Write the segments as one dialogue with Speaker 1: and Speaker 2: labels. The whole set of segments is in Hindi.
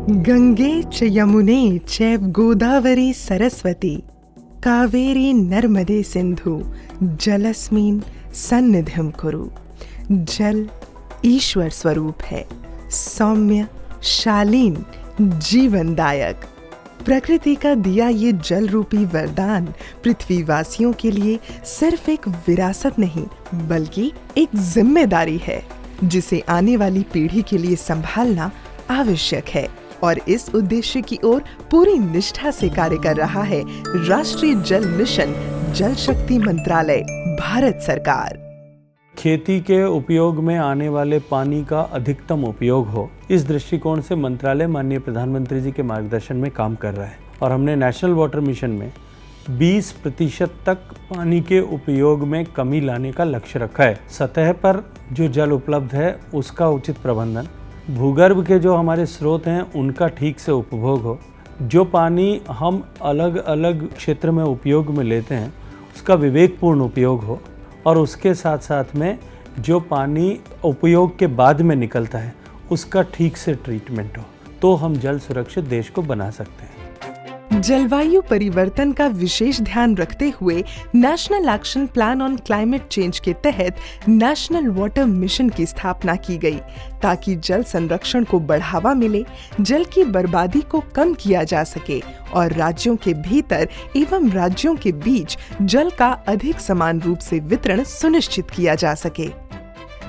Speaker 1: गंगे च यमुने चैव गोदावरी सरस्वती कावेरी नर्मदे सिंधु जलस्मिन् सन्निधिं कुरु। जल ईश्वर स्वरूप है, सौम्य, शालीन, जीवनदायक। प्रकृति का दिया ये जल रूपी वरदान पृथ्वीवासियों के लिए सिर्फ एक विरासत नहीं बल्कि एक जिम्मेदारी है जिसे आने वाली पीढ़ी के लिए संभालना आवश्यक है। और इस उद्देश्य की ओर पूरी निष्ठा से कार्य कर रहा है राष्ट्रीय जल मिशन, जल शक्ति मंत्रालय, भारत सरकार।
Speaker 2: खेती के उपयोग में आने वाले पानी का अधिकतम उपयोग हो, इस दृष्टिकोण से मंत्रालय माननीय प्रधानमंत्री जी के मार्गदर्शन में काम कर रहा है और हमने नेशनल वाटर मिशन में 20% तक पानी के उपयोग में कमी लाने का लक्ष्य रखा है। सतह पर जो जल उपलब्ध है उसका उचित प्रबंधन, भूगर्भ के जो हमारे स्रोत हैं उनका ठीक से उपभोग हो, जो पानी हम अलग अलग क्षेत्र में उपयोग में लेते हैं उसका विवेकपूर्ण उपयोग हो और उसके साथ साथ में जो पानी उपयोग के बाद में निकलता है उसका ठीक से ट्रीटमेंट हो, तो हम जल सुरक्षित देश को बना सकते हैं।
Speaker 1: जलवायु परिवर्तन का विशेष ध्यान रखते हुए national action plan on climate change के तहत नेशनल वाटर मिशन की स्थापना की गई ताकि जल संरक्षण को बढ़ावा मिले, जल की बर्बादी को कम किया जा सके और राज्यों के भीतर एवं राज्यों के बीच जल का अधिक समान रूप से वितरण सुनिश्चित किया जा सके।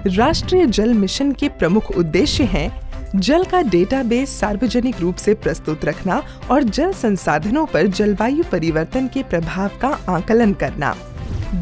Speaker 1: राष्ट्रीय जल मिशन के प्रमुख उद्देश्य हैं जल का डेटाबेस सार्वजनिक रूप से प्रस्तुत रखना और जल संसाधनों पर जलवायु परिवर्तन के प्रभाव का आकलन करना,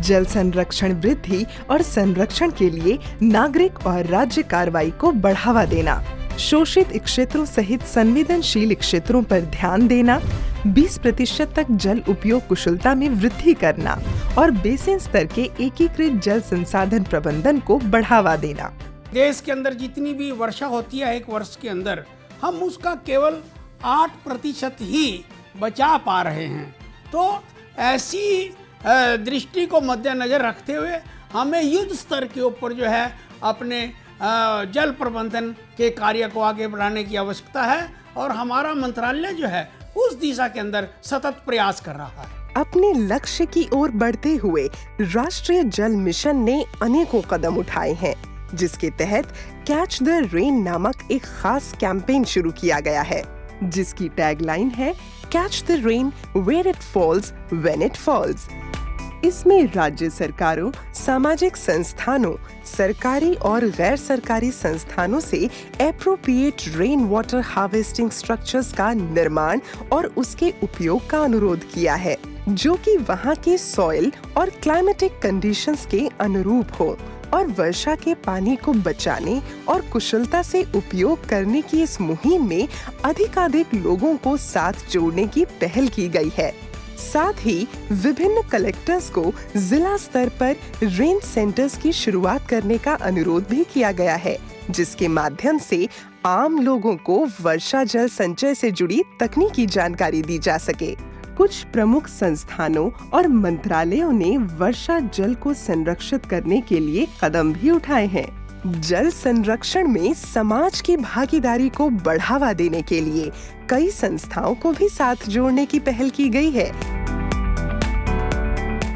Speaker 1: जल संरक्षण वृद्धि और संरक्षण के लिए नागरिक और राज्य कार्रवाई को बढ़ावा देना, शोषित क्षेत्रों सहित संवेदनशील क्षेत्रों पर ध्यान देना, 20% तक जल उपयोग कुशलता में वृद्धि करना और बेसिन स्तर के एकीकृत जल संसाधन प्रबंधन को बढ़ावा देना।
Speaker 3: देश के अंदर जितनी भी वर्षा होती है एक वर्ष के अंदर, हम उसका केवल 8% ही बचा पा रहे हैं। तो ऐसी दृष्टि को मद्देनजर रखते हुए हमें युद्ध स्तर के ऊपर जो है अपने जल प्रबंधन के कार्य को आगे बढ़ाने की आवश्यकता है और हमारा मंत्रालय जो है उस दिशा के अंदर सतत प्रयास कर रहा है।
Speaker 1: अपने लक्ष्य की ओर बढ़ते हुए राष्ट्रीय जल मिशन ने अनेकों कदम उठाए हैं, जिसके तहत कैच द रेन नामक एक खास कैंपेन शुरू किया गया है, जिसकी टैगलाइन है catch the rain where it falls when it falls. इसमें राज्य सरकारों, सामाजिक संस्थानों, सरकारी और गैर सरकारी संस्थानों से appropriate rain water harvesting structures का निर्माण और उसके उपयोग का अनुरोध किया है, जो कि वहां के सॉइल और क्लाइमेटिक कंडीशंस के अनुरूप हो और वर्षा के पानी को बचाने और कुशलता से उपयोग करने की इस मुहिम में अधिकाधिक लोगों को साथ जोड़ने की पहल की गई है। साथ ही विभिन्न कलेक्टर्स को जिला स्तर पर रेन सेंटर्स की शुरुआत करने का अनुरोध भी किया गया है, जिसके माध्यम से आम लोगों को वर्षा जल संचय से जुड़ी तकनीकी जानकारी दी जा सके। कुछ प्रमुख संस्थानों और मंत्रालयों ने वर्षा जल को संरक्षित करने के लिए कदम भी उठाए हैं। जल संरक्षण में समाज की भागीदारी को बढ़ावा देने के लिए कई संस्थाओं को भी साथ जोड़ने की पहल की गई है।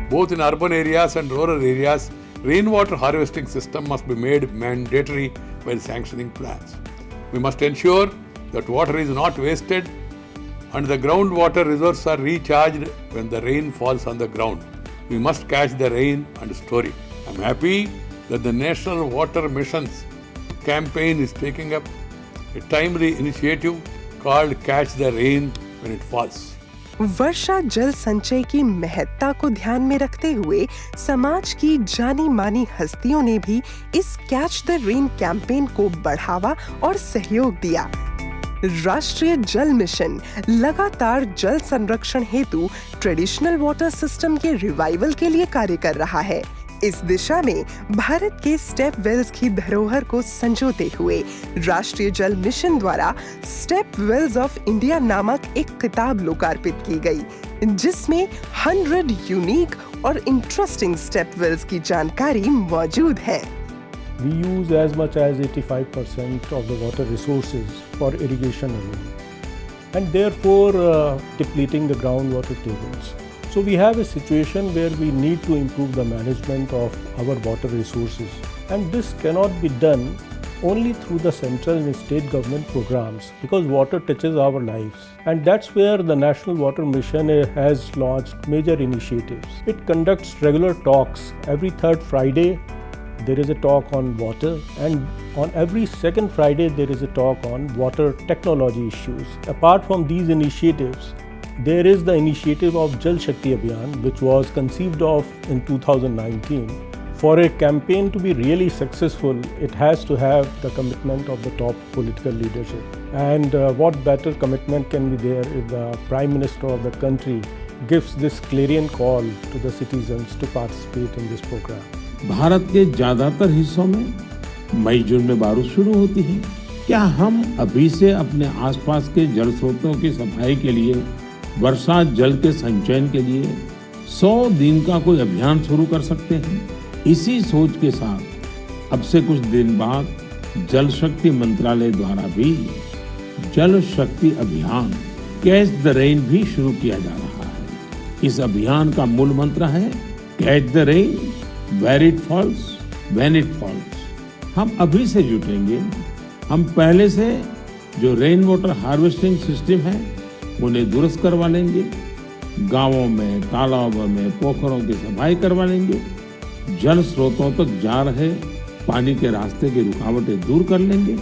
Speaker 4: Both in urban areas and rural areas, rainwater harvesting system must be made mandatory while sanctioning plans. We must ensure that water is not wasted and the groundwater reserves are recharged when the rain falls on the ground. We must catch the rain and store it. I'm happy that the National Water Mission's campaign is taking up a timely initiative called Catch the Rain When It Falls.
Speaker 1: वर्षा जल संचय की महत्ता को ध्यान में रखते हुए समाज की जानी मानी हस्तियों ने भी इस कैच द रेन कैंपेन को बढ़ावा और सहयोग दिया। राष्ट्रीय जल मिशन लगातार जल संरक्षण हेतु ट्रेडिशनल वाटर सिस्टम के रिवाइवल के लिए कार्य कर रहा है। इस दिशा में भारत के स्टेप वेल्स की धरोहर को संजोते हुए राष्ट्रीय जल मिशन द्वारा स्टेप वेल्स ऑफ इंडिया नामक एक किताब लोकार्पित की गई, जिसमें 100 यूनिक और इंटरेस्टिंग स्टेप वेल्स की जानकारी मौजूद है।
Speaker 5: We use as much as 85% of the water resources for irrigation alone. and therefore depleting the groundwater tables. So we have a situation where we need to improve the management of our water resources, and this cannot be done only through the central and state government programs, because water touches our lives, and that's where the National Water Mission has launched major initiatives. It conducts regular talks. Every third Friday there is a talk on water, and on every second Friday there is a talk on water technology issues. Apart from these initiatives, there is the initiative of Jal Shakti Abhiyan, which was conceived of in 2019. For a campaign to be really successful, it has to have the commitment of the top political leadership. And what better commitment can be there if the Prime Minister of the country gives this clarion call to the citizens to participate in this program.
Speaker 6: Bharat के ज्यादातर हिस्सों में मई जून में बारिश शुरू होती है। क्या हम अभी से अपने आसपास के जल स्रोतों की सफाई के लिए, वर्षा जल के संचयन के लिए 100 दिन का कोई अभियान शुरू कर सकते हैं? इसी सोच के साथ अब से कुछ दिन बाद जल शक्ति मंत्रालय द्वारा भी जल शक्ति अभियान कैच द रेन भी शुरू किया जा रहा है। इस अभियान का मूल मंत्र है catch the rain where it falls when it falls. हम अभी से जुटेंगे। हम पहले से जो रेन वाटर हार्वेस्टिंग सिस्टम है उन्हें दुरुस्त करवा लेंगे, गांवों में, तालाबों में, पोखरों की सफाई करवा लेंगे, जल स्रोतों तक जा रहे पानी के रास्ते की रुकावटें दूर कर लेंगे,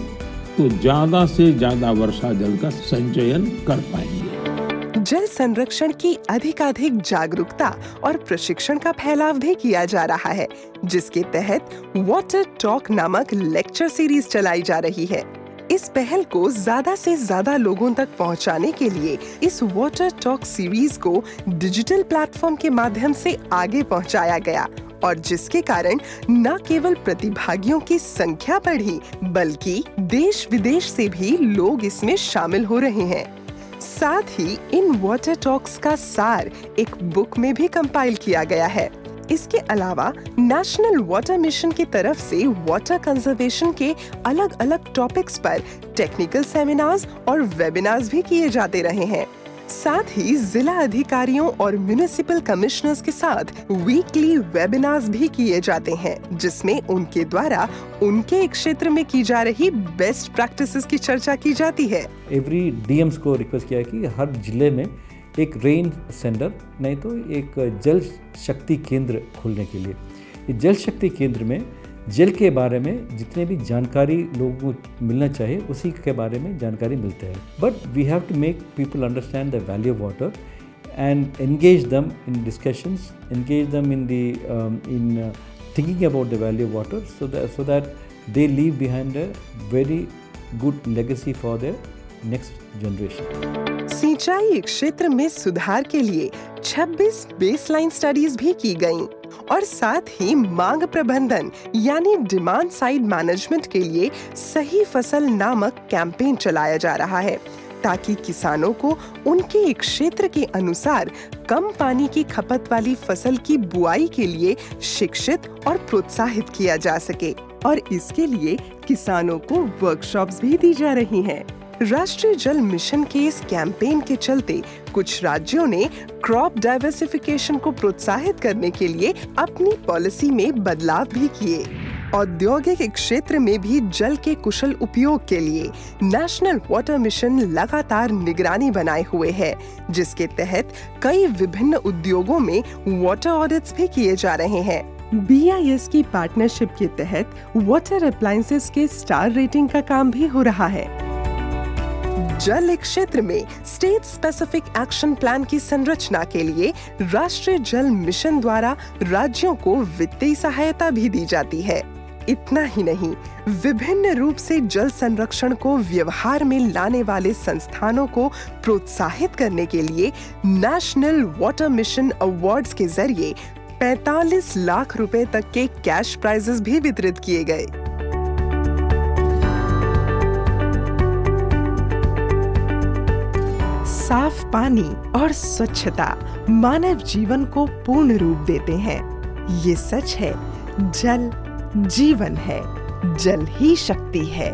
Speaker 6: तो ज्यादा से ज्यादा वर्षा जल का संचयन कर पाएंगे।
Speaker 1: जल संरक्षण की अधिकाधिक जागरूकता और प्रशिक्षण का फैलाव भी किया जा रहा है, जिसके तहत वाटर टॉक नामक लेक्चर सीरीज चलाई जा रही है। इस पहल को ज्यादा से ज्यादा लोगों तक पहुंचाने के लिए इस वाटर टॉक सीरीज को डिजिटल प्लेटफॉर्म के माध्यम से आगे पहुंचाया गया, और जिसके कारण न केवल प्रतिभागियों की संख्या बढ़ी, बल्कि देश विदेश से भी लोग इसमें शामिल हो रहे हैं। साथ ही इन वाटर टॉक्स का सार एक बुक में भी कंपाइल किया गया है। इसके अलावा नेशनल वाटर मिशन की तरफ से वाटर कंजर्वेशन के अलग अलग टॉपिक्स पर टेक्निकल सेमिनार्स और वेबिनार्स भी किए जाते रहे हैं। साथ ही जिला अधिकारियों और म्युनिसिपल कमिश्नर्स के साथ वीकली वेबिनार्स भी किए जाते हैं, जिसमें उनके द्वारा उनके क्षेत्र में की जा रही बेस्ट प्रैक्टिसेस की चर्चा की जाती है।
Speaker 7: एवरी डीएम्स को रिक्वेस्ट किया कि हर जिले में एक रेन सेंटर नहीं तो एक जल शक्ति केंद्र खोलने के लिए। ये जल शक्ति केंद्र में जल के बारे में जितने भी जानकारी लोगों को मिलना चाहिए उसी के बारे में जानकारी मिलते हैं। But we have to make people understand the value of water and engage them in discussions, engage them in thinking about the value of water so that they leave behind a very good legacy for their next generation.
Speaker 1: सिंचाई क्षेत्र में सुधार के लिए 26 बेसलाइन स्टडीज भी की गईं और साथ ही मांग प्रबंधन यानी डिमांड साइड मैनेजमेंट के लिए सही फसल नामक कैंपेन चलाया जा रहा है, ताकि किसानों को उनके क्षेत्र के अनुसार कम पानी की खपत वाली फसल की बुआई के लिए शिक्षित और प्रोत्साहित किया जा सके। और इसके लिए किसानों को वर्कशॉप्स भी दी जा रही हैं। राष्ट्रीय जल मिशन के इस कैंपेन के चलते कुछ राज्यों ने क्रॉप डाइवर्सिफिकेशन को प्रोत्साहित करने के लिए अपनी पॉलिसी में बदलाव भी किए। औद्योगिक क्षेत्र में भी जल के कुशल उपयोग के लिए नेशनल वाटर मिशन लगातार निगरानी बनाए हुए है, जिसके तहत कई विभिन्न उद्योगों में वाटर ऑडिट्स भी किए जा रहे हैं। BIS की पार्टनरशिप के तहत वाटर अप्लायंसेस के स्टार रेटिंग का काम भी हो रहा है। जल क्षेत्र में स्टेट स्पेसिफिक एक्शन प्लान की संरचना के लिए राष्ट्रीय जल मिशन द्वारा राज्यों को वित्तीय सहायता भी दी जाती है। इतना ही नहीं, विभिन्न रूप से जल संरक्षण को व्यवहार में लाने वाले संस्थानों को प्रोत्साहित करने के लिए नेशनल वाटर मिशन अवार्ड्स के जरिए 45 लाख रुपए तक के कैश प्राइजेस भी वितरित किए गए। साफ पानी और स्वच्छता मानव जीवन को पूर्ण रूप देते हैं। ये सच है, जल जीवन है, जल ही शक्ति है।